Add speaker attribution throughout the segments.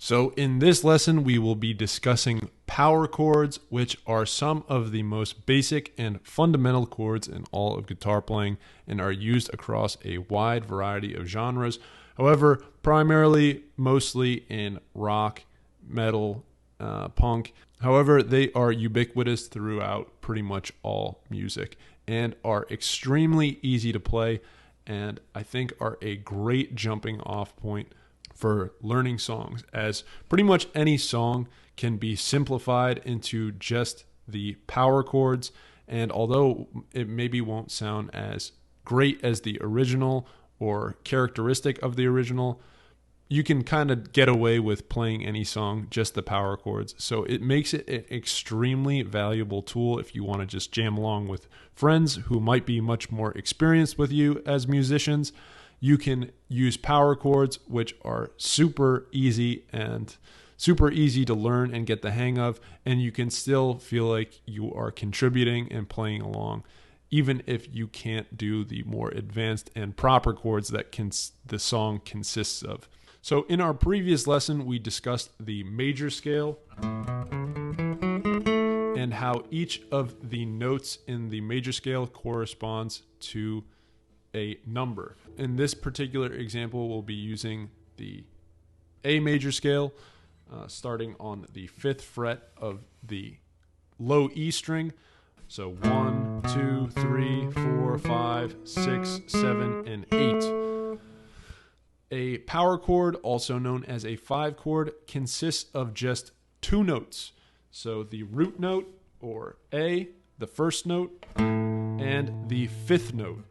Speaker 1: So in this lesson, we will be discussing power chords, which are some of the most basic and fundamental chords in all of guitar playing and are used across a wide variety of genres. However, primarily, mostly in rock, metal, punk. However, they are ubiquitous throughout pretty much all music and are extremely easy to play, and I think are a great jumping off point for learning songs, as pretty much any song can be simplified into just the power chords. And although it maybe won't sound as great as the original or characteristic of the original, you can kind of get away with playing any song, just the power chords. So it makes it an extremely valuable tool if you want to just jam along with friends who might be much more experienced with you as musicians. You can use power chords, which are super easy to learn and get the hang of, and you can still feel like you are contributing and playing along, even if you can't do the more advanced and proper chords that the song consists of. So in our previous lesson, we discussed the major scale and how each of the notes in the major scale corresponds to a number. In this particular example, we'll be using the A major scale, starting on the 5th fret of the low E string. So 1, 2, 3, 4, 5, 6, 7, and 8. A power chord, also known as a 5 chord, consists of just 2 notes. So the root note, or A, the first note, and the 5th note.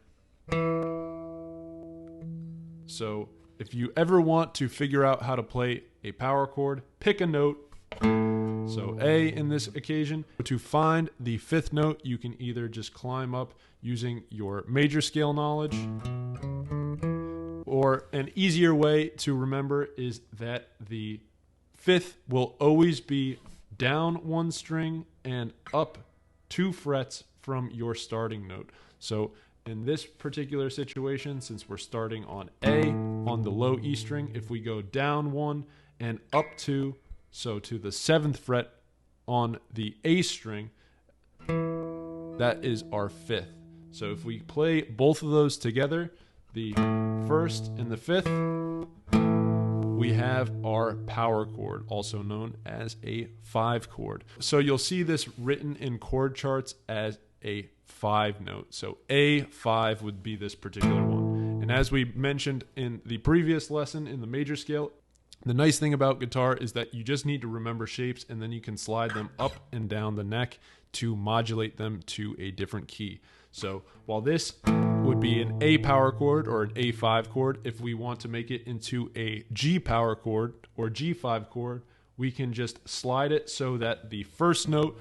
Speaker 1: So if you ever want to figure out how to play a power chord, pick a note. So A in this occasion. To find the 5th note, you can either just climb up using your major scale knowledge, or an easier way to remember is that the 5th will always be down 1 string and up 2 frets from your starting note. So in this particular situation, since we're starting on A on the low E string, if we go down 1 and up 2, so to the 7th fret on the A string, that is our 5th. So if we play both of those together, the 1st and the 5th, we have our power chord, also known as a 5 chord. So you'll see this written in chord charts as a 5 note. So A5 would be this particular one. And as we mentioned in the previous lesson in the major scale, the nice thing about guitar is that you just need to remember shapes, and then you can slide them up and down the neck to modulate them to a different key. So while this would be an A power chord or an A5 chord, if we want to make it into a G power chord or G5 chord, we can just slide it so that the first note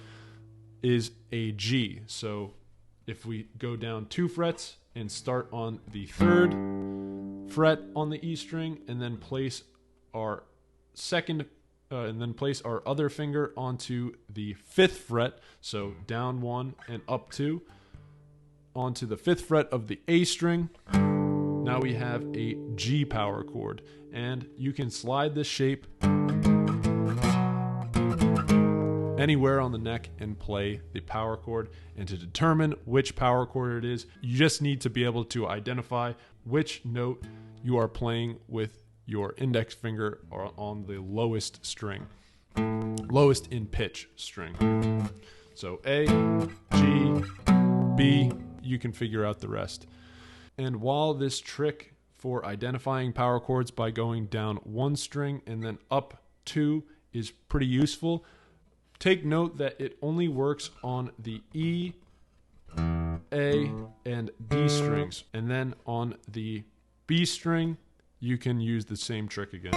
Speaker 1: is a G. So if we go down 2 frets and start on the 3rd fret on the E string, and then place our other finger onto the 5th fret, so down 1 and up 2, onto the 5th fret of the A string, now we have a G power chord, and you can slide this shape anywhere on the neck and play the power chord. And to determine which power chord it is, you just need to be able to identify which note you are playing with your index finger or on the lowest string, lowest in pitch string. So A, G, B, you can figure out the rest. And while this trick for identifying power chords by going down 1 string and then up 2 is pretty useful, take note that it only works on the E, A, and D strings. And then on the B string, you can use the same trick again.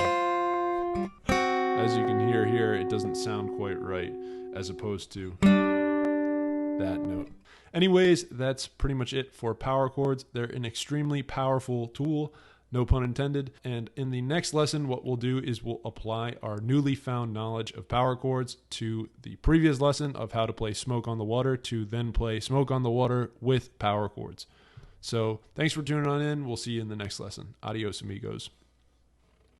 Speaker 1: As you can hear here, it doesn't sound quite right as opposed to that note. Anyways, that's pretty much it for power chords. They're an extremely powerful tool, no pun intended. And in the next lesson, what we'll do is we'll apply our newly found knowledge of power chords to the previous lesson of how to play Smoke on the Water, to then play Smoke on the Water with power chords. So thanks for tuning on in. We'll see you in the next lesson. Adios, amigos.